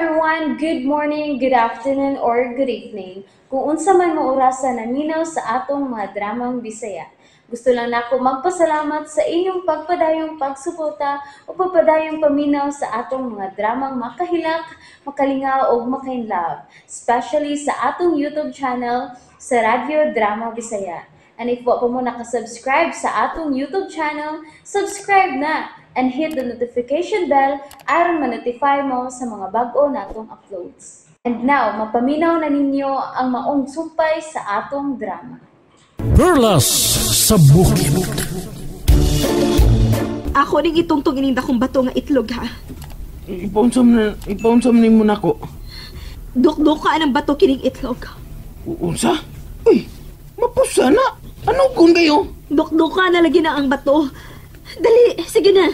everyone, good morning, good afternoon, or good evening. Kung unsa man mo orasan naminaw sa atong mga dramang Bisaya. Gusto lang nako magpasalamat sa inyong pagpadayong pagsuporta o pagpadayong paminaw sa atong mga dramang makahilak, makalingaw o makainlove, especially sa atong YouTube channel sa Radyo Drama Bisaya. And if wa pa mo nakasubscribe sa atong YouTube channel, subscribe na and hit the notification bell aron ma-notify mo sa mga bag-o natong uploads. And now, mapaminaw na ninyo ang maong sumpay sa atong drama. Perlas sa bukid. Ako ning itungtong ininda kong bato nga itlog, ha? Ipaunsam ni mo na ko. Duk-duk ka ng bato kining itlog. Unsa? Uy, mapusa na. Anong kung kayo? Duk-duk ka na lagi na ang bato. Dali, sige na.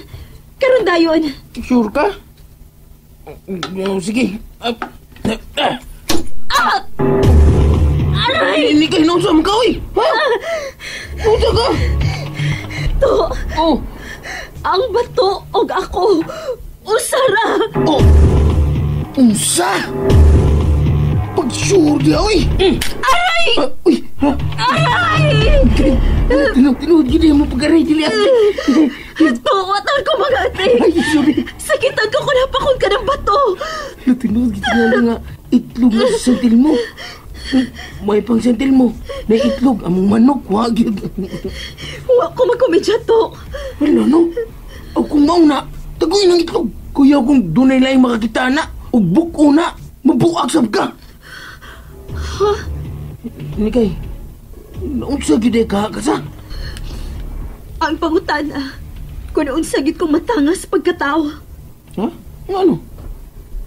Karon dayon. Sure ka? Sige. Aray! Hindi ka hinusam ka, uy! Ha? Unsa ka? To, Oh! ang bato og ako. Usara! Oh! Unsa? Pag-sure niya, uy! Aray! Uy! Ha? Aray! Tinuod yun mo pag-aray dili ako. To, watal ko mga ate. Ay, sorry. Sakitan ko kung napakon ka ng bato. Tinuod yun nga itlog na sa sentil mo. May pang sentil mo na itlog among manok, wag yun. Wa ko magkomedya to. Wala no? O kung mauna, tagoy ng itlog. Kuya kung dunay lang makakita na, o buko na, mabuak sab ka. Ha? Nikay, naunsa gide ka kasa? Ang pangutana, kung unsa gid kong matangas pagkatao. Ha? Ano?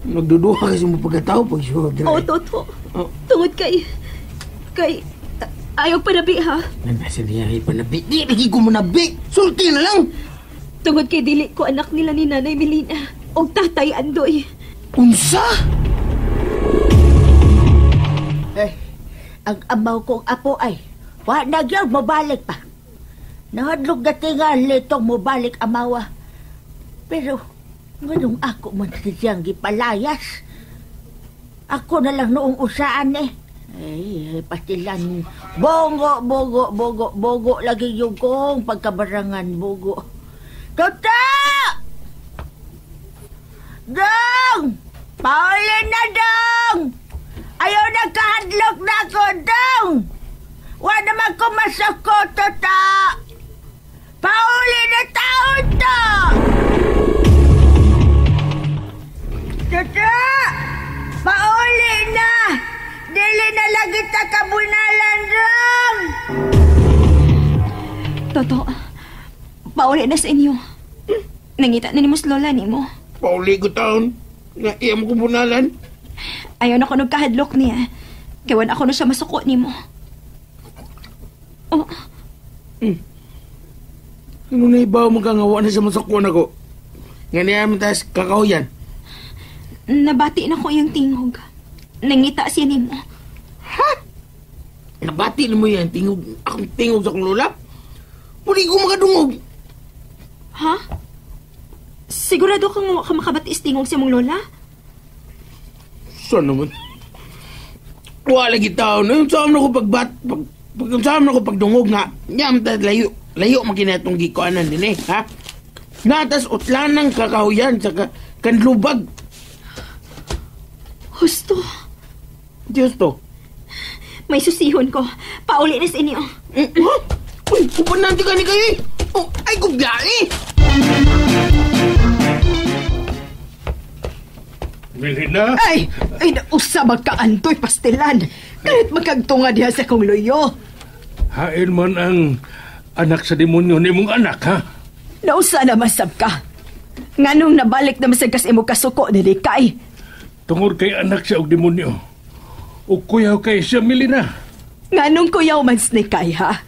Nagduduha kasi mo pagkatao pag sure. Oo, Toto. Oh. Tungod kay ayaw panabi, ha? Nasa niya ay panabi. Di, lagi ko manabi. Sulti na lang. Tungod kay dili ko anak nila ni Nanay Melina o Tatay Andoy. Unsa? Ang amaw kong apo ay wa na gyud mabalik pa. Nahadlok na tingal nitong mabalik amawa. Pero nganong ako man siyang gipalayas. Ako na lang noong usaan eh. Ay, pastilan. Bogo lagi yung kong pagkabarangan, bogo. Tota! Dong! Paulin na, Dong! Ayaw na kahadlok na ako, Dong! Wa naman ko masako, Tota! Paulin na taon to! Tota! Pauli na! Dili na lagi ta kabunalan, Dong! Toto, pauli na sa inyo. Nangita na ni mo lola ni mo. Pauli ko taon. Nga iyam ko bunalan. Ayaw na ko nagkahadlok niya. Kawan ako na siya masuko ni mo. Oh, Ano na ibaw mo kang awa na sa masakwan ako? Nga niya matas kakahuyan. nabati na ko yung tingog. Nangita siya ni mo. Ha? Nabati na mo yan. Akong tingog sa kong lola? Puli ko makadungog. Ha? Sigurado kang makabatis tingog sa mong lola? Saan naman? Wala gitaw na. Saan na ko saan na ko pagdungog nga. Nyam ta layo makinatong gikuanan din eh. Ha? Natas utlanang kakahuyan sa kanlubag. Husto. Diyos to. May susihon ko. Pauli na sa inyo. Ha? Uy, upan natin ka ni kayo eh. Oh, ay, kubya eh. Melina? Ay, nausa magkaantoy pastilan. Kahit magkagtunga diha sa kong luyo. Hain man ang anak sa demonyo ni mong anak, ha? Nausa na masab ka. Nganong nabalik na masagas imo kasuko ni Likay. Tungod kay anak siya og demonyo. O kuyaw kay siya, Melina. Nganong kuyaw man ni Kay, ha?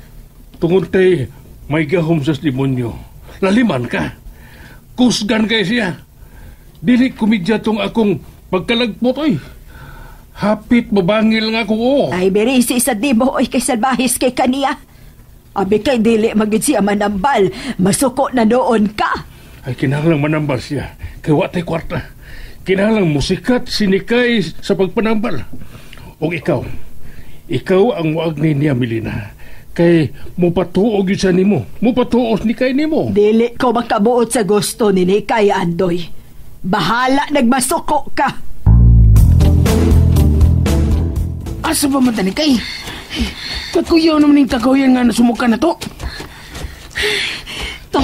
Tungod kay may gahom sa demonyo. Laliman ka. Kusgan kay siya. Dili kumidya tong akong pagkalagpot, oy. Hapit mabangil nga ko, oh. Ay, berisi sa dibo oy kay salbahis kay kaniya. Abi kay dili magid siya manambal. Masuko na noon ka. Ay kinahanglang manambal siya. Kay watay kwarta. kinahanglang musikat sinikay sa pagpanambal. O ikaw ang muag ni niya, Melina. Kay mupatuog yun sa nimo. Mupatuos ni kay nimo. Dili ko makabuot sa gusto ni Nikay, Andoy. Bahala, nagmasuko ka. Asa ba man tani kay? Kakuyaw naman yung kagawayan nga nasumuka na to. To,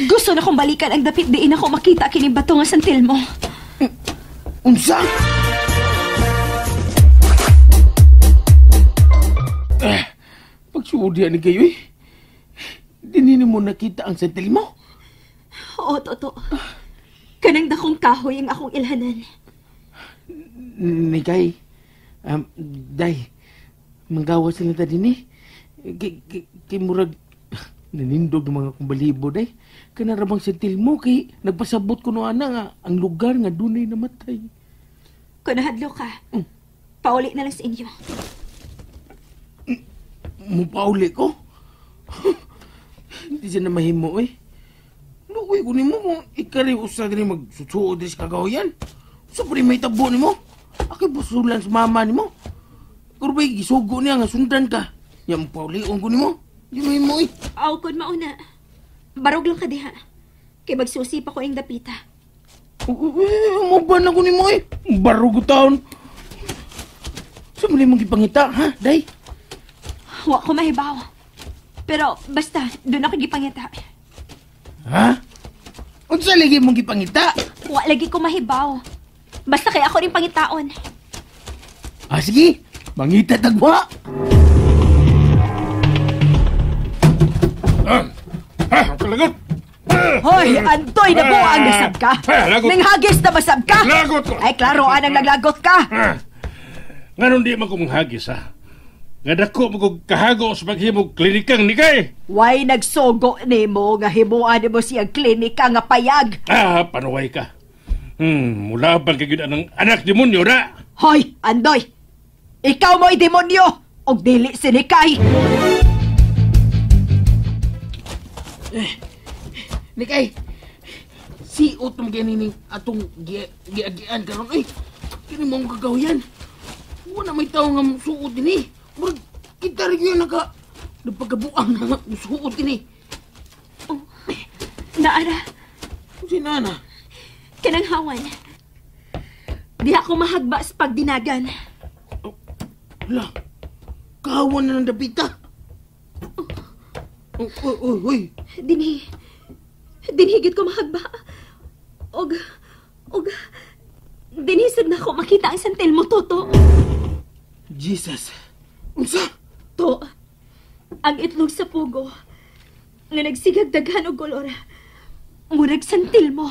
gusto na kong balikan ang dapit diin ako makita kining bato nga santil mo. Unsa? Pagsuodian ni kayo Dinini mo nakita ang santil mo? Oo, Toto. Kanang dakong kahoy ang akong ilhanan. Nikay, day, manggawa sila ta din kay murag nanindog ng mga kumbalibo, day. Kanarabang santil mo kay nagpasabot ko no ana nga ang lugar nga dunay namatay. Kung nahadlo ka, pauli na lang sa inyo. Mupauli ko? Hindi siya na mahimo Lukoy ko ni mo kung ikari usa din magsusuod din sa kagawayan. Sa may tabo ni mo. Aki busulan sa mama ni mo. Kung ba'y gisugo niya nga sundan ka. Yan paulion ko ni mo. Di mahimo Aw, kung mauna. Barog lang ka diha. Kay magsusi pa ko yung dapita. Maban ako ni mo Barog ko taon. Sa mali mong gipangita, ha, day? Wa ko mahibaw. Pero basta, doon ako gipangita. Ha? Unsa lagi mong gipangita? Wa lagi ko mahibaw. Basta kay ako rin pangitaon. Sige. Mangita tagwa. Kalagot! Hoy, Andoy, nabuang nasab ka. Lagot! Nanghagis na masab ka. Lagot ko! Ay, klaro, anang naglagot ka. Ngayon di man kong hagis, ha? Nga dako mo kong kahago sa paghimog klinikang ni kay. Way nagsugo ni mo nga himuan mo siyang klinika nga payag. Panuway ka. Mula ba kagyan ng anak demonyo na? Hoy, Andoy, ikaw mo'y demonyo o dili si Nikay. Nikay, siot mo ganini atong giagian karon kini mong gagawin. Wala may tao nga suot din Murag kita rin yun nagpagabuang na suot din Naara, Si Nana? kananghawan. Di ako mahagba sa pagdinagan. Wala, kahawan na ng dapita. Uy. Dinhigit ko mahagba. Og, dinisag na ako makita ang santel mo, Toto. Jesus. Unsa? To, ang itlog sa pugo, nga nagsigagdaghan og kolor, murag santil mo.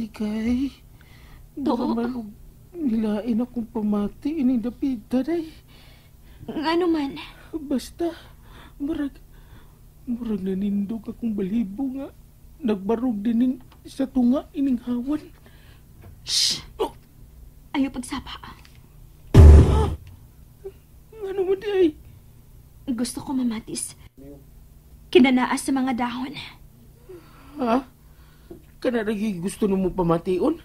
Nikay, To, nilain akong pamati ining dapita day. nga man, Basta, murag nanindog akong balibo nga. Nagbarog din sa tunga ining hawan. shh! Ayaw pagsapa. Ano mo day? Gusto ko mamatis. Kinanaas sa mga dahon. Ha? Kanaragi gusto mo pamation?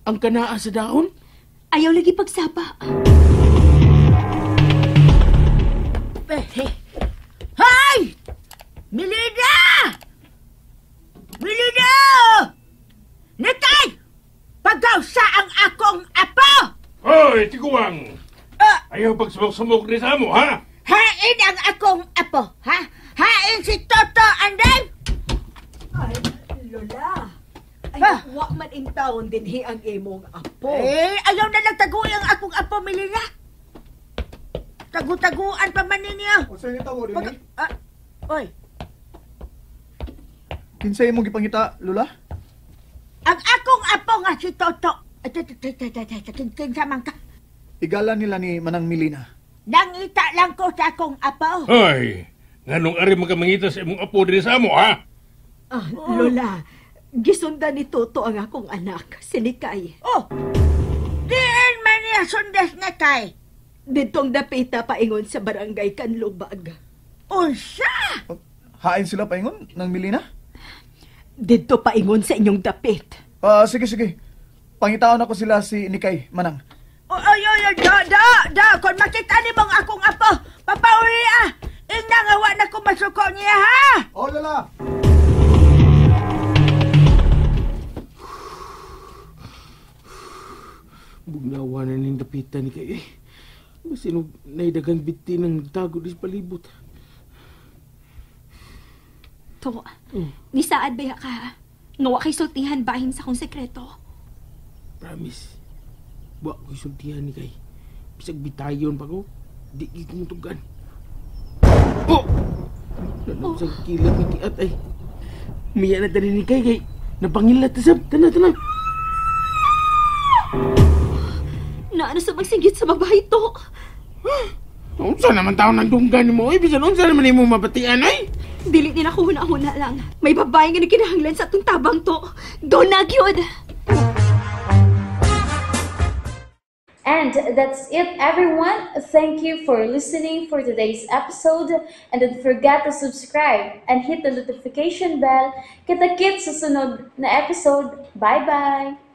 Ang kanaa sa dahon? Ayaw lagi pagsapa. Hay! Melina! Melina! Nikay! Pagawsa ang akong apo! Hoy, tiguang! Ayaw pagsumok-sumok ni sa mo, ha? Hain ang akong apo, ha? Hain si Toto Anday! Ay, Lola. Ay, Ah. wa man in taon din ang imong apo. Ayaw na nagtaguy ang akong apo, Melina. Tagu-taguan pa man ninyo. O sa'yo yung tawo din Oy, Kinsay mong gipangita, Lula? ang akong apo nga si Toto. Kinsa man ka. Igala nila ni Manang Melina. Nangita lang ko sa akong apo. Hoy, nganong ari magamangita sa imong apo din sa mo, ha? Lola, gisundan ni Toto ang akong anak, si Nikay. Oh, diin man niya sundas na kay. Ditong dapita paingon sa barangay Kanlubag. Unsa? Hain sila paingon ng Melina? Dito paingon sa inyong dapit. Sige. Pangitaon ako sila si Nikay, manang. Oy, kung makita ni mong akong apo, papauli Ingna nga wa na ko masuko niya, ha? Oh, Lola! Bugnawa na ning dapitan ni kayo. Masinog naidagang biti ng nagtago di sa palibot. To, nisaad ba ka? Nga wa kay sultihan bahin sa kong sekreto. Promise. Wa ko'y sultihan ni kay. Bisag bitayon pa ko. Di kumutugan. Oh! Nanong sa kilat ni kiat ay. Umiya na tani ni kay. Napangilat na sab. Tanan. Naano sa magsigit sa babae to? Unsa naman tao ng dunggan mo? Bisan unsa naman mo mabatian ay? Dili nila ko huna-huna lang. May babae nga nakinahanglan sa atong tabang to. Doon na gyud. And that's it, everyone. Thank you for listening for today's episode. And don't forget to subscribe and hit the notification bell. Kita-kits sa sunod na episode. Bye-bye!